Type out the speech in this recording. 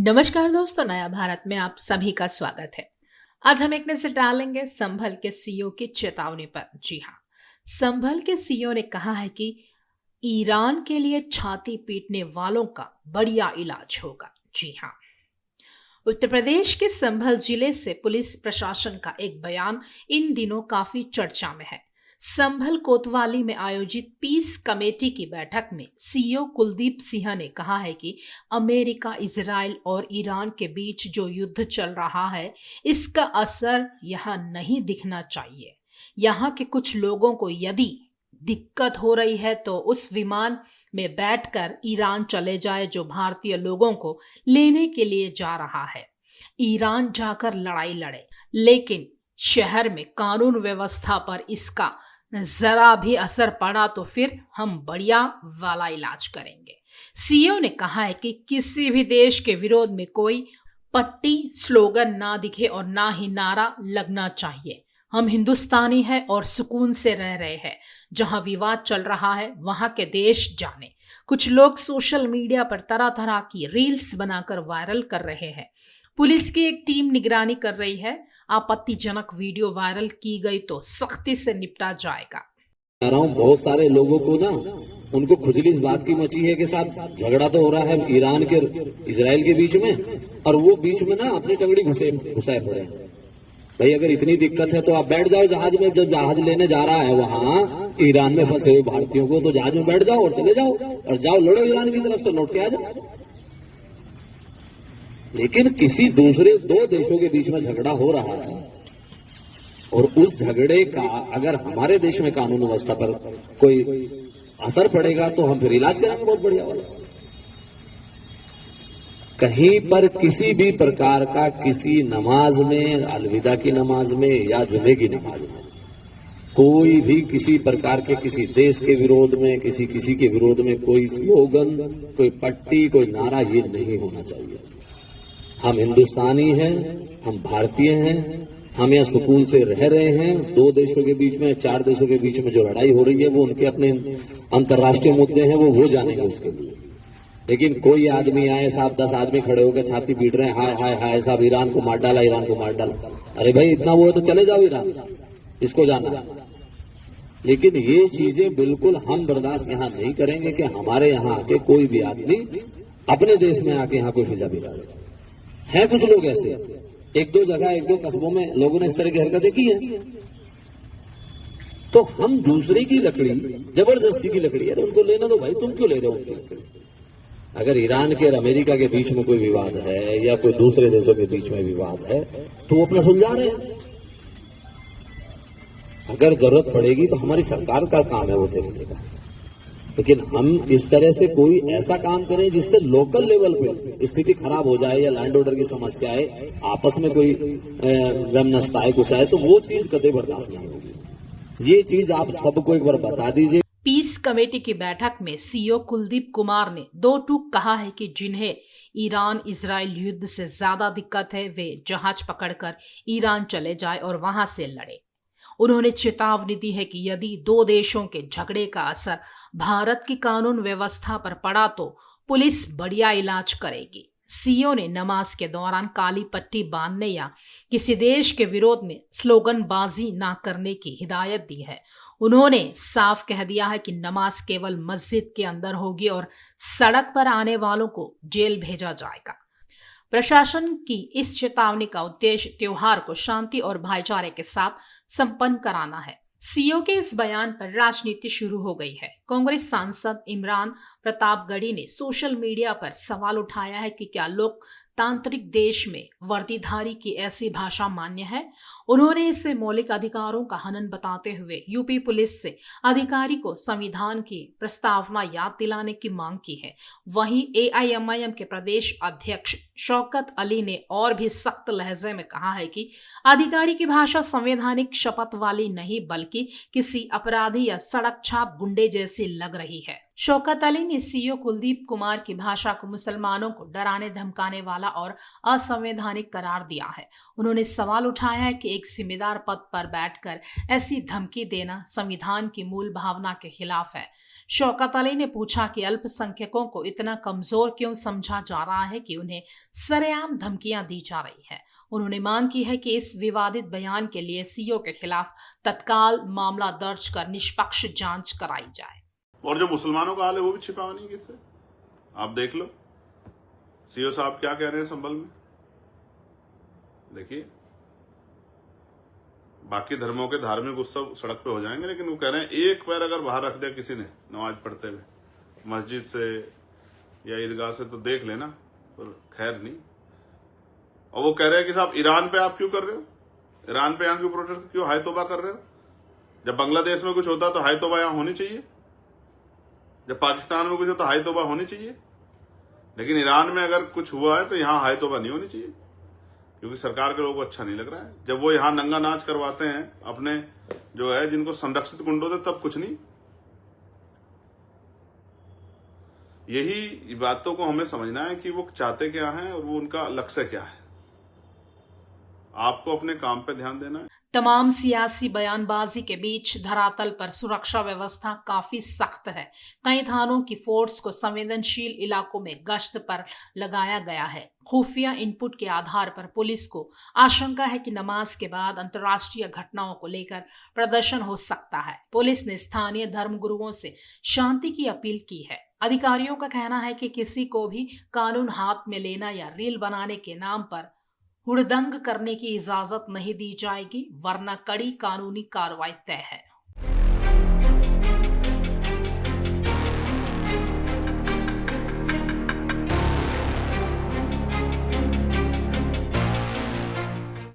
नमस्कार दोस्तों, नया भारत में आप सभी का स्वागत है। आज हम एक नजर डालेंगे संभल के सीईओ की चेतावनी पर। जी हाँ, संभल के सीईओ ने कहा है कि ईरान के लिए छाती पीटने वालों का बढ़िया इलाज होगा। जी हाँ, उत्तर प्रदेश के संभल जिले से पुलिस प्रशासन का एक बयान इन दिनों काफी चर्चा में है। संभल कोतवाली में आयोजित पीस कमेटी की बैठक में सीईओ कुलदीप सिंह ने कहा है कि अमेरिका, इजराइल और ईरान के बीच जो युद्ध चल रहा है, इसका असर यहाँ नहीं दिखना चाहिए। यहाँ के कुछ लोगों को यदि दिक्कत हो रही है तो उस विमान में बैठकर ईरान चले जाए जो भारतीय लोगों को लेने के लिए जा रहा है। ईरान जाकर लड़ाई लड़े, लेकिन शहर में कानून व्यवस्था पर इसका जरा भी असर पड़ा तो फिर हम बढ़िया वाला इलाज करेंगे। सीईओ ने कहा है कि किसी भी देश के विरोध में कोई पट्टी स्लोगन ना दिखे और ना ही नारा लगना चाहिए। हम हिंदुस्तानी हैं और सुकून से रह रहे हैं। जहां विवाद चल रहा है वहां के देश जाने। कुछ लोग सोशल मीडिया पर तरह तरह की रील्स बनाकर वायरल कर रहे हैं। पुलिस की एक टीम निगरानी कर रही है। आपत्तिजनक वीडियो वायरल की गई तो सख्ती से निपटा जाएगा। कह रहा हूँ, बहुत सारे लोगों को ना उनको खुजली इस बात की मची है कि साहब झगड़ा तो हो रहा है ईरान के इजराइल के बीच में, और वो बीच में ना अपनी टंगड़ी घुसाए पड़े हैं। भाई अगर इतनी दिक्कत है तो आप बैठ जाओ जहाज में। जब जहाज लेने जा रहा है वहां ईरान में फंसे हुए भारतीयों को, तो जहाज में बैठ जाओ और चले जाओ और जाओ लड़ो ईरान की तरफ से, लौट के आ जाओ। लेकिन किसी दूसरे दो देशों के बीच में झगड़ा हो रहा है और उस झगड़े का अगर हमारे देश में कानून व्यवस्था पर कोई असर पड़ेगा तो हम फिर इलाज कराएंगे बहुत बढ़िया वाला। कहीं पर किसी भी प्रकार का किसी नमाज में, अलविदा की नमाज में या जुमे की नमाज में कोई भी किसी प्रकार के किसी देश के विरोध में, किसी के विरोध में कोई स्लोगन, कोई पट्टी, कोई नारा, ये नहीं होना चाहिए। हम हिंदुस्तानी हैं, हम भारतीय हैं, हम यहाँ सुकून से रह रहे हैं। दो देशों के बीच में, चार देशों के बीच में जो लड़ाई हो रही है वो उनके अपने अंतर्राष्ट्रीय मुद्दे हैं, वो जानेंगे उसके लिए। लेकिन कोई आदमी आए, साहब 10 आदमी खड़े होकर छाती पीट रहे हैं, हाय हाय हाय साहब ईरान को मार डाला, ईरान को मार डाला। अरे भाई इतना वो है तो चले जाओ ईरान, इसको जाना। लेकिन ये चीजें बिल्कुल हम बर्दाश्त यहाँ नहीं करेंगे कि हमारे यहाँ आके कोई भी आदमी अपने देश में आके यहाँ कोई फिजा बिगाड़े। है कुछ लोग ऐसे, एक दो जगह, एक दो कस्बों में लोगों ने इस तरह की हरकतें की है। तो हम दूसरे की लकड़ी, जबरदस्ती की लकड़ी, अरे उनको लेना दो भाई, तुम क्यों ले रहे हो उनकी लकड़ी? अगर ईरान के और अमेरिका के बीच में कोई विवाद है या कोई दूसरे देशों के बीच में विवाद है तो वो अपना सुलझा रहे हैं। अगर जरूरत पड़ेगी तो हमारी सरकार का काम है वो देखने का। लेकिन हम इस तरह से कोई ऐसा काम करें जिससे लोकल लेवल पे स्थिति खराब हो जाए या लैंड ऑर्डर की समस्या आए, आपस में कोई गम नष्ट आए, कुछ आए, तो वो चीज कतई बर्दाश्त नहीं होगी। ये चीज आप सबको एक बार बता दीजिए। पीस कमेटी की बैठक में सीईओ कुलदीप कुमार ने दो टूक कहा है कि जिन्हें ईरान इजराइल युद्ध से ज्यादा दिक्कत है वे जहाज पकड़कर ईरान चले जाए और वहां से लड़े। उन्होंने चेतावनी दी है कि यदि दो देशों के झगड़े का असर भारत की कानून व्यवस्था पर पड़ा तो पुलिस बढ़िया इलाज करेगी। सीईओ ने नमाज के दौरान काली पट्टी बांधने या किसी देश के विरोध में स्लोगनबाजी ना करने की हिदायत दी है। उन्होंने साफ कह दिया है कि नमाज केवल मस्जिद के अंदर होगी और सड़क पर आने वालों को जेल भेजा जाएगा। प्रशासन की इस चेतावनी का उद्देश्य त्योहार को शांति और भाईचारे के साथ संपन्न कराना है। सीईओ के इस बयान पर राजनीति शुरू हो गई है। कांग्रेस सांसद इमरान प्रतापगढ़ी ने सोशल मीडिया पर सवाल उठाया है कि क्या लोकतांत्रिक देश में वर्दीधारी की ऐसी भाषा मान्य है। उन्होंने इसे मौलिक अधिकारों का हनन बताते हुए यूपी पुलिस से अधिकारी को संविधान की प्रस्तावना याद दिलाने की मांग की है। वहीं एआईएमआईएम के प्रदेश अध्यक्ष शौकत अली ने और भी सख्त लहजे में कहा है कि अधिकारी की भाषा संवैधानिक शपथ वाली नहीं बल्कि किसी अपराधी या सड़क छाप गुंडे जैसी लग रही है। शौकत अली ने सीईओ कुलदीप कुमार की भाषा को मुसलमानों को डराने धमकाने वाला और असंवैधानिक करार दिया है। उन्होंने सवाल उठाया है कि एक जिम्मेदार पद पर बैठकर ऐसी धमकी देना संविधान की मूल भावना के खिलाफ है। शौकत अली ने पूछा कि अल्पसंख्यकों को इतना कमजोर क्यों समझा जा रहा है कि उन्हें सरेआम धमकियां दी जा रही है। उन्होंने मांग की है कि इस विवादित बयान के लिए सीईओ के खिलाफ तत्काल मामला दर्ज कर निष्पक्ष जांच कराई जाए। और जो मुसलमानों का हाल है वो भी छिपा नहीं किससे, आप देख लो सीईओ साहब क्या कह रहे हैं संभल में। देखिए, बाकी धर्मों के धार्मिक उत्सव सड़क पे हो जाएंगे, लेकिन वो कह रहे हैं एक पैर अगर बाहर रख दिया किसी ने नमाज पढ़ते हुए मस्जिद से या ईदगाह से तो देख लेना, पर खैर नहीं। और वो कह रहे हैं कि साहब ईरान पे आप क्यों कर रहे हो, ईरान पे यहाँ क्यों प्रोटेस्ट, क्यों हाय तौबा कर रहे हो। जब बांग्लादेश में कुछ होता तो हाय तौबा यहाँ होनी चाहिए, जब पाकिस्तान में कुछ होता हाय तौबा होनी चाहिए, लेकिन ईरान में अगर कुछ हुआ है तो यहाँ हाय तौबा नहीं होनी चाहिए, क्योंकि सरकार के लोगों को अच्छा नहीं लग रहा है। जब वो यहाँ नंगा नाच करवाते हैं अपने जो है जिनको संरक्षित गुंडों से, तब कुछ नहीं। यही बातों को हमें समझना है कि वो चाहते क्या हैं और वो उनका लक्ष्य क्या है। आपको अपने काम पे ध्यान देना है। तमाम सियासी बयानबाजी के बीच धरातल पर सुरक्षा व्यवस्था काफी सख्त है। कई थानों की फोर्स को संवेदनशील इलाकों में गश्त पर लगाया गया है। खुफिया इनपुट के आधार पर पुलिस को आशंका है कि नमाज के बाद अंतर्राष्ट्रीय घटनाओं को लेकर प्रदर्शन हो सकता है। पुलिस ने स्थानीय धर्मगुरुओं से शांति की अपील की है। अधिकारियों का कहना है कि किसी को भी कानून हाथ में लेना या रील बनाने के नाम पर हुड़दंग करने की इजाजत नहीं दी जाएगी, वरना कड़ी कानूनी कार्रवाई तय है।